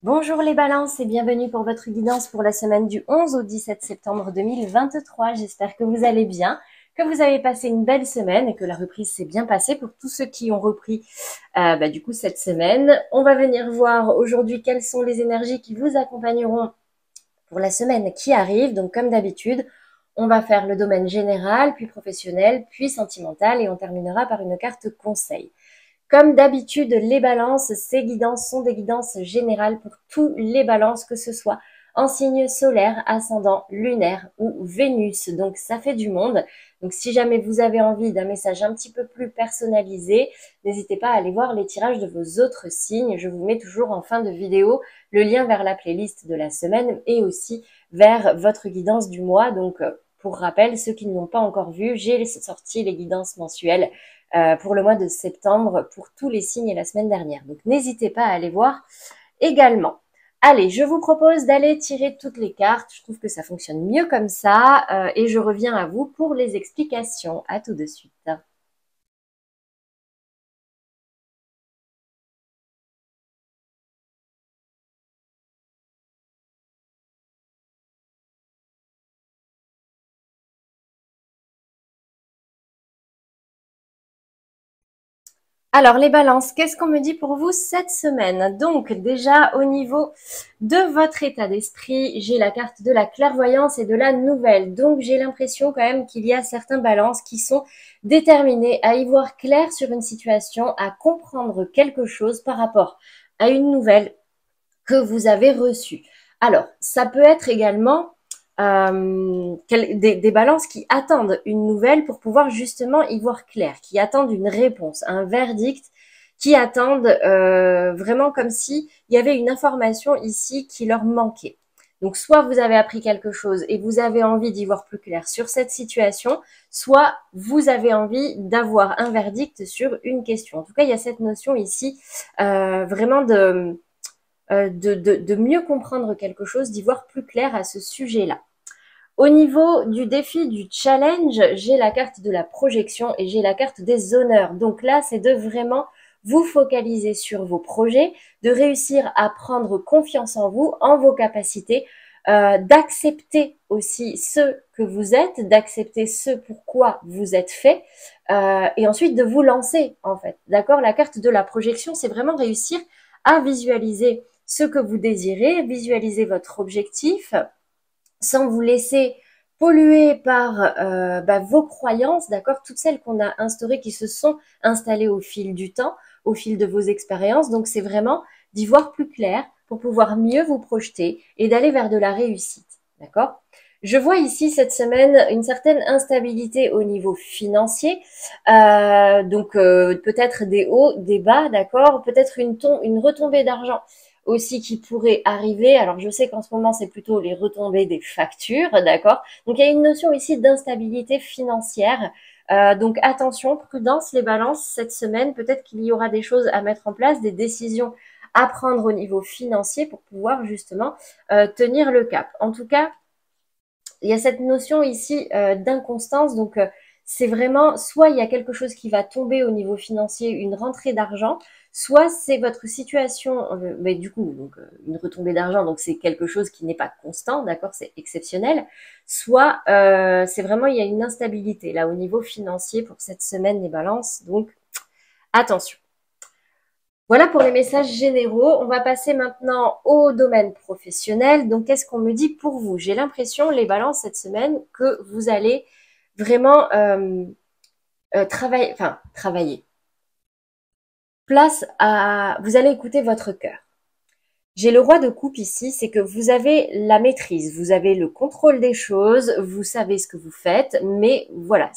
Bonjour les balances et bienvenue pour votre guidance pour la semaine du 11 au 17 septembre 2023. J'espère que vous allez bien, que vous avez passé une belle semaine et que la reprise s'est bien passée pour tous ceux qui ont repris du coup cette semaine. On va venir voir aujourd'hui quelles sont les énergies qui vous accompagneront pour la semaine qui arrive. Donc comme d'habitude, on va faire le domaine général, puis professionnel, puis sentimental et on terminera par une carte conseil. Comme d'habitude, les balances, ces guidances sont des guidances générales pour tous les balances, que ce soit en signe solaire, ascendant, lunaire ou Vénus. Donc ça fait du monde. Donc si jamais vous avez envie d'un message un petit peu plus personnalisé, n'hésitez pas à aller voir les tirages de vos autres signes. Je vous mets toujours en fin de vidéo le lien vers la playlist de la semaine et aussi vers votre guidance du mois. Donc pour rappel, ceux qui ne l'ont pas encore vu, j'ai sorti les guidances mensuelles pour le mois de septembre pour tous les signes et la semaine dernière. Donc n'hésitez pas à aller voir également. Allez, je vous propose d'aller tirer toutes les cartes. Je trouve que ça fonctionne mieux comme ça et je reviens à vous pour les explications. À tout de suite. Alors les balances, qu'est-ce qu'on me dit pour vous cette semaine? Donc déjà au niveau de votre état d'esprit, j'ai la carte de la clairvoyance et de la nouvelle. Donc j'ai l'impression quand même qu'il y a certains balances qui sont déterminés à y voir clair sur une situation, à comprendre quelque chose par rapport à une nouvelle que vous avez reçue. Alors ça peut être également des balances qui attendent une nouvelle pour pouvoir justement y voir clair, qui attendent une réponse, un verdict, qui attendent vraiment comme si il y avait une information ici qui leur manquait. Donc soit vous avez appris quelque chose et vous avez envie d'y voir plus clair sur cette situation, soit vous avez envie d'avoir un verdict sur une question. En tout cas, il y a cette notion ici vraiment de mieux comprendre quelque chose, d'y voir plus clair à ce sujet-là. Au niveau du défi, du challenge, j'ai la carte de la projection et j'ai la carte des honneurs. Donc là, c'est de vraiment vous focaliser sur vos projets, de réussir à prendre confiance en vous, en vos capacités, d'accepter aussi ce que vous êtes, d'accepter ce pourquoi vous êtes fait, et ensuite de vous lancer en fait. D'accord? La carte de la projection, c'est vraiment réussir à visualiser ce que vous désirez, visualiser votre objectif, sans vous laisser polluer par vos croyances, d'accord, toutes celles qu'on a instaurées, qui se sont installées au fil du temps, au fil de vos expériences. Donc c'est vraiment d'y voir plus clair pour pouvoir mieux vous projeter et d'aller vers de la réussite, d'accord. Je vois ici cette semaine une certaine instabilité au niveau financier, donc peut-être des hauts, des bas, d'accord, peut-être une retombée d'argent aussi qui pourrait arriver. Alors je sais qu'en ce moment c'est plutôt les retombées des factures, d'accord. Donc il y a une notion ici d'instabilité financière. Donc attention, prudence les balances cette semaine. Peut-être qu'il y aura des choses à mettre en place, des décisions à prendre au niveau financier pour pouvoir justement tenir le cap. En tout cas, il y a cette notion ici d'inconstance. Donc c'est vraiment soit il y a quelque chose qui va tomber au niveau financier, une rentrée d'argent, soit c'est votre situation, mais du coup, donc une retombée d'argent, donc c'est quelque chose qui n'est pas constant, d'accord, c'est exceptionnel, soit c'est vraiment il y a une instabilité là au niveau financier pour cette semaine les balances, donc attention. Voilà pour les messages généraux. On va passer maintenant au domaine professionnel. Donc, qu'est-ce qu'on me dit pour vous? J'ai l'impression, les balances, cette semaine, que vous allez vraiment travailler. Vous allez écouter votre cœur. J'ai le roi de coupe ici, c'est que vous avez la maîtrise, vous avez le contrôle des choses, vous savez ce que vous faites, mais voilà,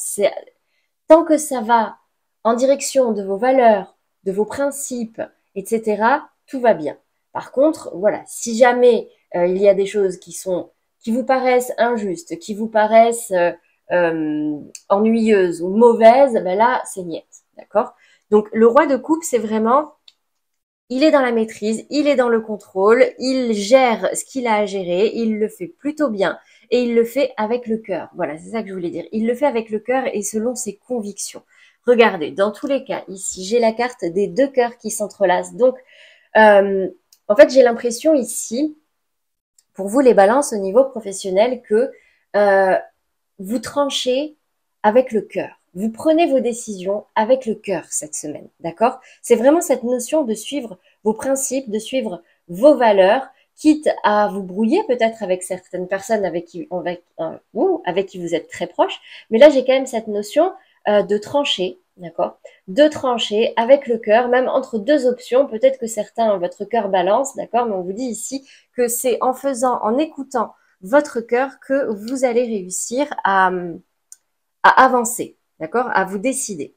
tant que ça va en direction de vos valeurs, de vos principes, etc., tout va bien. Par contre, voilà, si jamais il y a des choses qui vous paraissent injustes, qui vous paraissent ennuyeuses ou mauvaises, ben là, c'est niet, d'accord? Donc, le roi de coupe, c'est vraiment, il est dans la maîtrise, il est dans le contrôle, il gère ce qu'il a à gérer, il le fait plutôt bien et il le fait avec le cœur. Voilà, c'est ça que je voulais dire. Il le fait avec le cœur et selon ses convictions. Regardez, dans tous les cas, ici, j'ai la carte des deux cœurs qui s'entrelacent. Donc, euh, En fait, j'ai l'impression ici, pour vous les balances au niveau professionnel, que euh, vous tranchez avec le cœur. Vous prenez vos décisions avec le cœur cette semaine, d'accord? C'est vraiment cette notion de suivre vos principes, de suivre vos valeurs, quitte à vous brouiller peut-être avec certaines personnes avec qui vous êtes très proche. Mais là, j'ai quand même cette notion de trancher, d'accord? De trancher avec le cœur, même entre deux options. Peut-être que certains, votre cœur balance, d'accord? Mais on vous dit ici que c'est en faisant, en écoutant votre cœur que vous allez réussir à avancer, d'accord? À vous décider.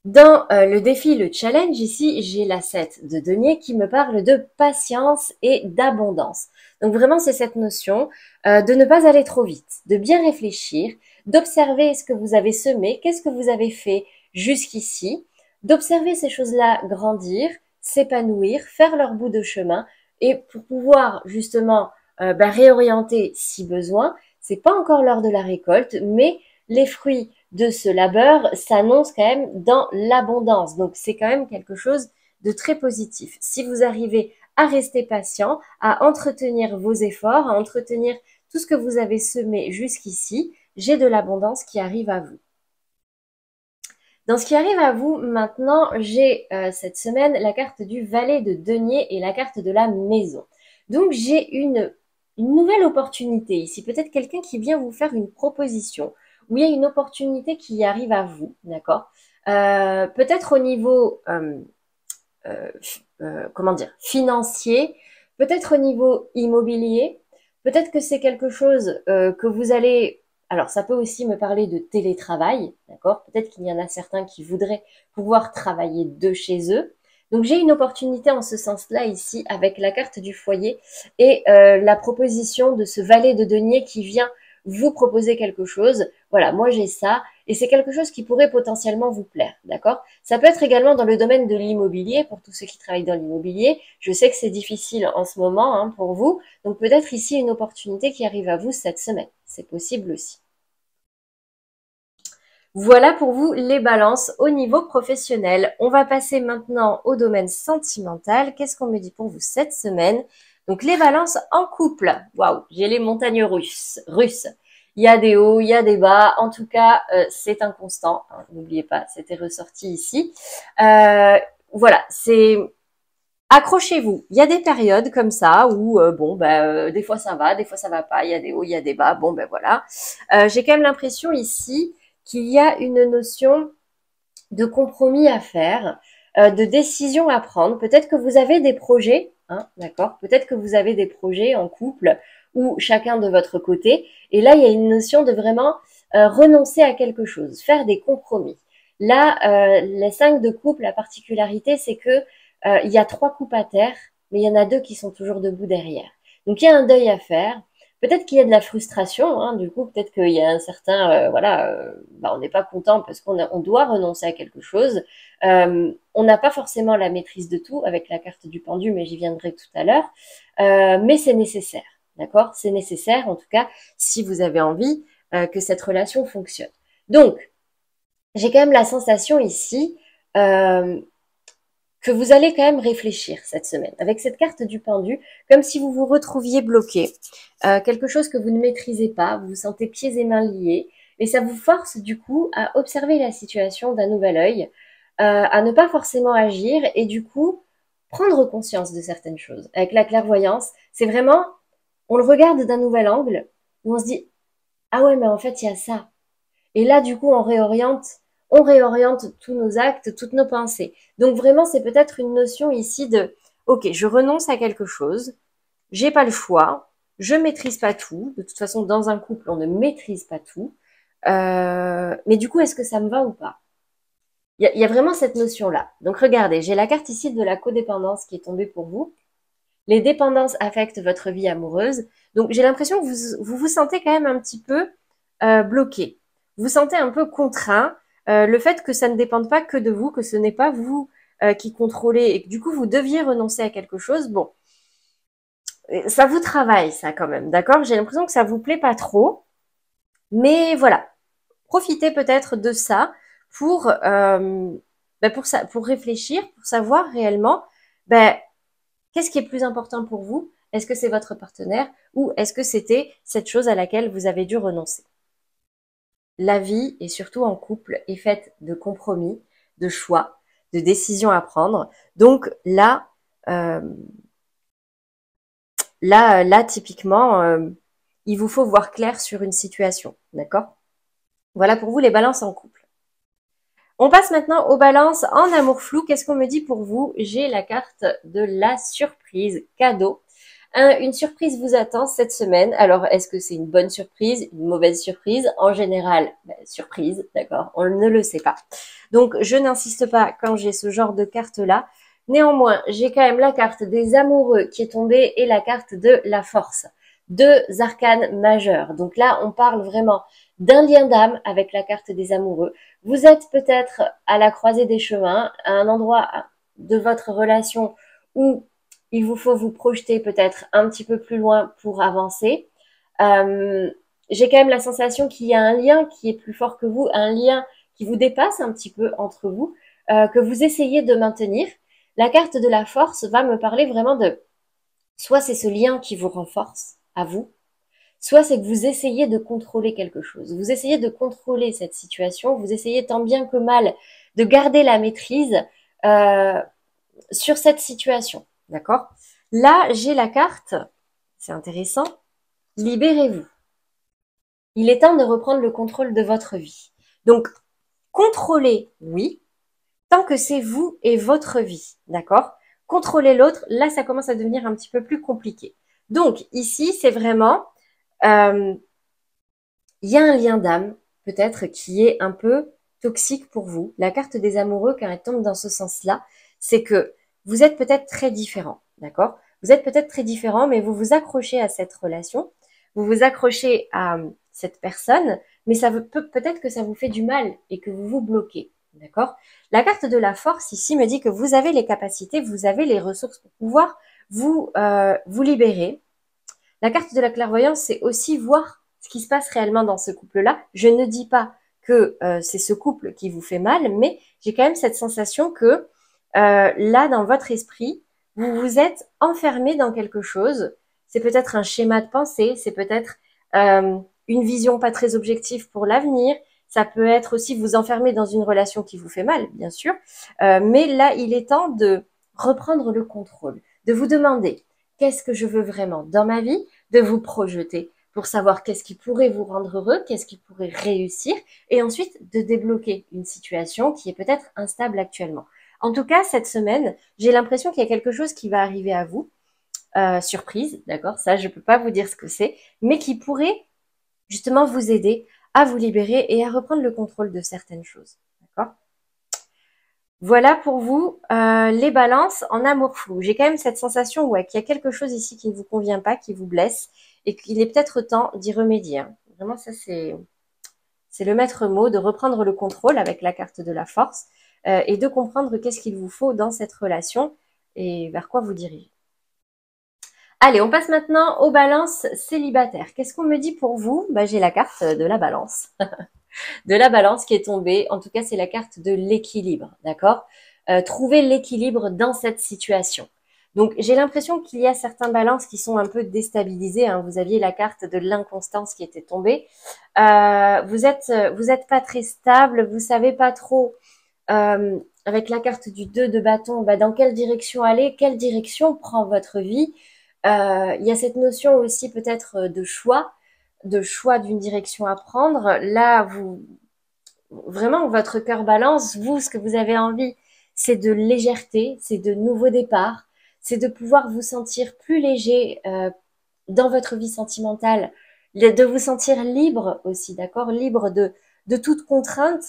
Dans le défi, le challenge, ici, j'ai la 7 de denier qui me parle de patience et d'abondance. Donc vraiment, c'est cette notion de ne pas aller trop vite, de bien réfléchir, d'observer ce que vous avez semé, qu'est-ce que vous avez fait jusqu'ici, d'observer ces choses-là grandir, s'épanouir, faire leur bout de chemin et pour pouvoir justement réorienter si besoin. C'est pas encore l'heure de la récolte, mais les fruits de ce labeur s'annonce quand même dans l'abondance. Donc c'est quand même quelque chose de très positif. Si vous arrivez à rester patient, à entretenir vos efforts, à entretenir tout ce que vous avez semé jusqu'ici, j'ai de l'abondance qui arrive à vous. Dans ce qui arrive à vous maintenant, j'ai cette semaine la carte du valet de denier et la carte de la maison. Donc j'ai une nouvelle opportunité ici, peut-être quelqu'un qui vient vous faire une proposition, ou il y a une opportunité qui arrive à vous, d'accord? Peut-être au niveau, comment dire, financier, peut-être au niveau immobilier, peut-être que c'est quelque chose que vous allez... Alors, ça peut aussi me parler de télétravail, d'accord? Peut-être qu'il y en a certains qui voudraient pouvoir travailler de chez eux. Donc, j'ai une opportunité en ce sens-là ici avec la carte du foyer et la proposition de ce valet de denier qui vient vous proposer quelque chose. Voilà, moi j'ai ça et c'est quelque chose qui pourrait potentiellement vous plaire, d'accord? Ça peut être également dans le domaine de l'immobilier, pour tous ceux qui travaillent dans l'immobilier. Je sais que c'est difficile en ce moment hein, pour vous, donc peut-être ici une opportunité qui arrive à vous cette semaine. C'est possible aussi. Voilà pour vous les balances au niveau professionnel. On va passer maintenant au domaine sentimental. Qu'est-ce qu'on me dit pour vous cette semaine? Donc les balances en couple. Waouh, j'ai les montagnes russes. Il y a des hauts, il y a des bas. En tout cas, c'est un constant. Hein, n'oubliez pas, c'était ressorti ici. Voilà, c'est accrochez-vous. Il y a des périodes comme ça où des fois ça va, des fois ça va pas. Il y a des hauts, il y a des bas. Bon ben voilà. J'ai quand même l'impression ici qu'il y a une notion de compromis à faire, de décision à prendre. Peut-être que vous avez des projets, hein, d'accord? Peut-être que vous avez des projets en couple ou chacun de votre côté. Et là, il y a une notion de vraiment renoncer à quelque chose, faire des compromis. Là, les 5 de couple, la particularité, c'est que il y a 3 coupes à terre, mais il y en a 2 qui sont toujours debout derrière. Donc il y a un deuil à faire. Peut-être qu'il y a de la frustration, hein, du coup, peut-être qu'il y a un certain, on n'est pas content parce on doit renoncer à quelque chose. On n'a pas forcément la maîtrise de tout avec la carte du pendu, mais j'y viendrai tout à l'heure. Mais c'est nécessaire, d'accord? C'est nécessaire, en tout cas, si vous avez envie que cette relation fonctionne. Donc, j'ai quand même la sensation ici euh, que vous allez quand même réfléchir cette semaine avec cette carte du pendu, comme si vous vous retrouviez bloqué, quelque chose que vous ne maîtrisez pas, vous vous sentez pieds et mains liés, et ça vous force du coup à observer la situation d'un nouvel œil, à ne pas forcément agir et du coup prendre conscience de certaines choses. Avec la clairvoyance, c'est vraiment, on le regarde d'un nouvel angle, où on se dit, ah ouais, mais en fait, il y a ça. Et là, du coup, on réoriente tous nos actes, toutes nos pensées. Donc vraiment, c'est peut-être une notion ici de, ok, je renonce à quelque chose, j'ai pas le choix, je maîtrise pas tout. De toute façon, dans un couple, on ne maîtrise pas tout. Mais du coup, est-ce que ça me va ou pas? Il y a vraiment cette notion-là. Donc regardez, j'ai la carte ici de la codépendance qui est tombée pour vous. Les dépendances affectent votre vie amoureuse. Donc j'ai l'impression que vous sentez quand même un petit peu bloqué. Vous vous sentez un peu contraint. Le fait que ça ne dépende pas que de vous, que ce n'est pas vous qui contrôlez et que du coup vous deviez renoncer à quelque chose. Bon, ça vous travaille ça quand même, d'accord? J'ai l'impression que ça vous plaît pas trop, mais voilà, profitez peut-être de ça pour pour réfléchir, pour savoir réellement ben, Qu'est-ce qui est plus important pour vous? Est-ce que c'est votre partenaire ou est-ce que c'était cette chose à laquelle vous avez dû renoncer? La vie, et surtout en couple, est faite de compromis, de choix, de décisions à prendre. Donc euh, là, typiquement, il vous faut voir clair sur une situation, d'accord? Voilà pour vous les balances en couple. On passe maintenant aux balances en amour flou. Qu'est-ce qu'on me dit pour vous? J'ai la carte de la surprise, cadeau. Une surprise vous attend cette semaine. Alors, est-ce que c'est une bonne surprise, une mauvaise surprise? En général, surprise, d'accord, on ne le sait pas. Donc, je n'insiste pas quand j'ai ce genre de carte-là. Néanmoins, j'ai quand même la carte des amoureux qui est tombée et la carte de la force. Deux arcanes majeurs. Donc là, on parle vraiment d'un lien d'âme avec la carte des amoureux. Vous êtes peut-être à la croisée des chemins, à un endroit de votre relation où il vous faut vous projeter peut-être un petit peu plus loin pour avancer. J'ai quand même la sensation qu'il y a un lien qui est plus fort que vous, un lien qui vous dépasse un petit peu entre vous, que vous essayez de maintenir. La carte de la force va me parler vraiment de, soit c'est ce lien qui vous renforce à vous, soit c'est que vous essayez de contrôler quelque chose. Vous essayez de contrôler cette situation, vous essayez tant bien que mal de garder la maîtrise euh, sur cette situation. D'accord? Là, j'ai la carte, c'est intéressant, libérez-vous. Il est temps de reprendre le contrôle de votre vie. Donc, contrôlez, oui, tant que c'est vous et votre vie. D'accord? Contrôler l'autre, là, ça commence à devenir un petit peu plus compliqué. Donc, ici, c'est vraiment... il y a un lien d'âme, peut-être, qui est un peu toxique pour vous. La carte des amoureux, quand elle tombe dans ce sens-là, c'est que vous êtes peut-être très différents, d'accord? Vous êtes peut-être très différents, mais vous vous accrochez à cette relation, vous vous accrochez à cette personne, mais ça peut-être que ça vous fait du mal et que vous vous bloquez, d'accord? La carte de la force ici me dit que vous avez les capacités, vous avez les ressources pour pouvoir vous libérer. La carte de la clairvoyance, c'est aussi voir ce qui se passe réellement dans ce couple-là. Je ne dis pas que c'est ce couple qui vous fait mal, mais j'ai quand même cette sensation que là, dans votre esprit, vous vous êtes enfermé dans quelque chose. C'est peut-être un schéma de pensée, c'est peut-être une vision pas très objective pour l'avenir. Ça peut être aussi vous enfermer dans une relation qui vous fait mal, bien sûr. Mais là, il est temps de reprendre le contrôle, de vous demander qu'est-ce que je veux vraiment dans ma vie, de vous projeter pour savoir qu'est-ce qui pourrait vous rendre heureux, qu'est-ce qui pourrait réussir, et ensuite de débloquer une situation qui est peut-être instable actuellement. En tout cas, cette semaine, j'ai l'impression qu'il y a quelque chose qui va arriver à vous, surprise, d'accord, ça je ne peux pas vous dire ce que c'est, mais qui pourrait justement vous aider à vous libérer et à reprendre le contrôle de certaines choses, d'accord? Voilà pour vous les balances en amour flou. J'ai quand même cette sensation qu'il y a quelque chose ici qui ne vous convient pas, qui vous blesse, et qu'il est peut-être temps d'y remédier. Vraiment, ça c'est le maître mot, de reprendre le contrôle avec la carte de la force et de comprendre qu'est-ce qu'il vous faut dans cette relation et vers quoi vous dirigez. Allez, on passe maintenant aux balances célibataires. Qu'est-ce qu'on me dit pour vous? J'ai la carte de la balance. De la balance qui est tombée. En tout cas, c'est la carte de l'équilibre, d'accord? Trouver l'équilibre dans cette situation. Donc, j'ai l'impression qu'il y a certains balances qui sont un peu déstabilisés, hein. Vous aviez la carte de l'inconstance qui était tombée. Vous êtes pas très stable, vous savez pas trop, avec la carte du 2 de bâton, dans quelle direction aller, quelle direction prend votre vie. Il y a cette notion aussi peut-être de choix d'une direction à prendre. Là, vraiment, votre cœur balance. Vous, ce que vous avez envie, c'est de légèreté, c'est de nouveaux départs, c'est de pouvoir vous sentir plus léger dans votre vie sentimentale, de vous sentir libre aussi, d'accord? Libre de toute contrainte.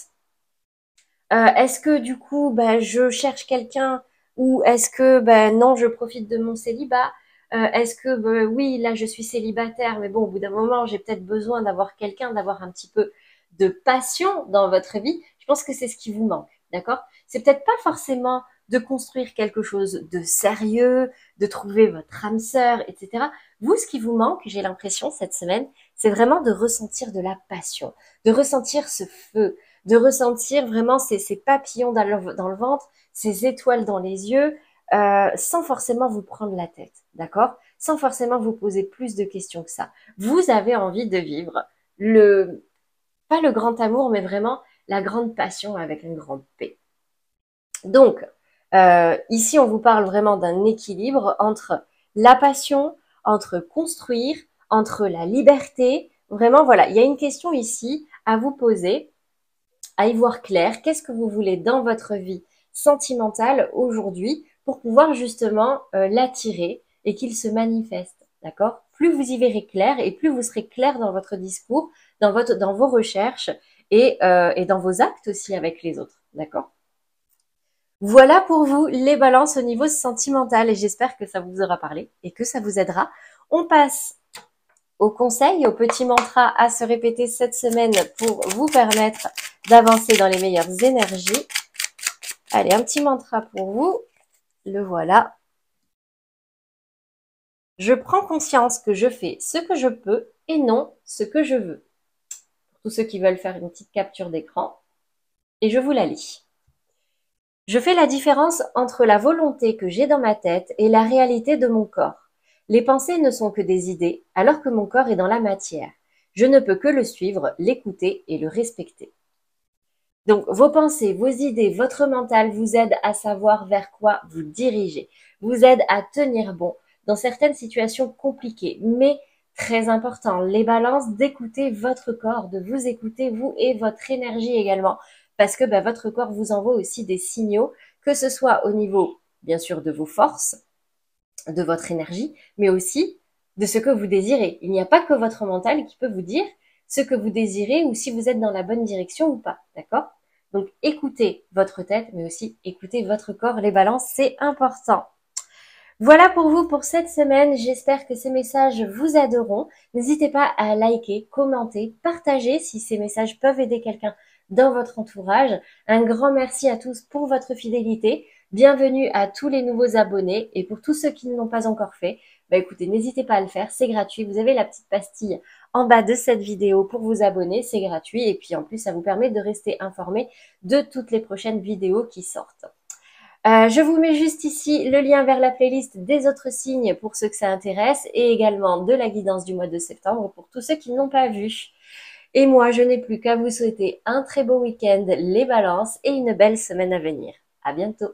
Est-ce que du coup, je cherche quelqu'un ou est-ce que non, je profite de mon célibat? Est-ce que oui, là je suis célibataire, mais bon, au bout d'un moment, j'ai peut-être besoin d'avoir quelqu'un, d'avoir un petit peu de passion dans votre vie. Je pense que c'est ce qui vous manque, d'accord? C'est peut-être pas forcément de construire quelque chose de sérieux, de trouver votre âme sœur, etc. Vous, ce qui vous manque, j'ai l'impression cette semaine, c'est vraiment de ressentir de la passion, de ressentir ce feu, de ressentir vraiment ces papillons dans le ventre, ces étoiles dans les yeux, sans forcément vous prendre la tête, d'accord? Sans forcément vous poser plus de questions que ça. Vous avez envie de vivre pas le grand amour, mais vraiment la grande passion avec une grande P. Donc, ici, on vous parle vraiment d'un équilibre entre la passion, entre construire, entre la liberté. Vraiment, voilà, il y a une question ici à vous poser, à y voir clair. Qu'est-ce que vous voulez dans votre vie sentimentale aujourd'hui pour pouvoir justement l'attirer et qu'il se manifeste, d'accord? Plus vous y verrez clair et plus vous serez clair dans votre discours, dans vos recherches et dans vos actes aussi avec les autres, d'accord? Voilà pour vous les balances au niveau sentimental et j'espère que ça vous aura parlé et que ça vous aidera. On passe aux conseils, aux petits mantras à se répéter cette semaine pour vous permettre d'avancer dans les meilleures énergies. Allez, un petit mantra pour vous. Le voilà. Je prends conscience que je fais ce que je peux et non ce que je veux. Pour tous ceux qui veulent faire une petite capture d'écran. Et je vous la lis. Je fais la différence entre la volonté que j'ai dans ma tête et la réalité de mon corps. Les pensées ne sont que des idées, alors que mon corps est dans la matière. Je ne peux que le suivre, l'écouter et le respecter. Donc, vos pensées, vos idées, votre mental vous aident à savoir vers quoi vous dirigez, vous aident à tenir bon dans certaines situations compliquées, mais très important, les balances, d'écouter votre corps, de vous écouter, vous et votre énergie également, parce que votre corps vous envoie aussi des signaux, que ce soit au niveau, bien sûr, de vos forces, de votre énergie, mais aussi de ce que vous désirez. Il n'y a pas que votre mental qui peut vous dire ce que vous désirez ou si vous êtes dans la bonne direction ou pas, d'accord? Donc écoutez votre tête, mais aussi écoutez votre corps. Les balances, c'est important. Voilà pour vous pour cette semaine. J'espère que ces messages vous aideront. N'hésitez pas à liker, commenter, partager si ces messages peuvent aider quelqu'un dans votre entourage. Un grand merci à tous pour votre fidélité. Bienvenue à tous les nouveaux abonnés et pour tous ceux qui ne l'ont pas encore fait, écoutez, n'hésitez pas à le faire, c'est gratuit. Vous avez la petite pastille en bas de cette vidéo pour vous abonner, c'est gratuit et puis en plus ça vous permet de rester informé de toutes les prochaines vidéos qui sortent. Je vous mets juste ici le lien vers la playlist des autres signes pour ceux que ça intéresse et également de la guidance du mois de septembre pour tous ceux qui n'ont pas vu. Et moi, je n'ai plus qu'à vous souhaiter un très beau week-end, les balances et une belle semaine à venir. À bientôt.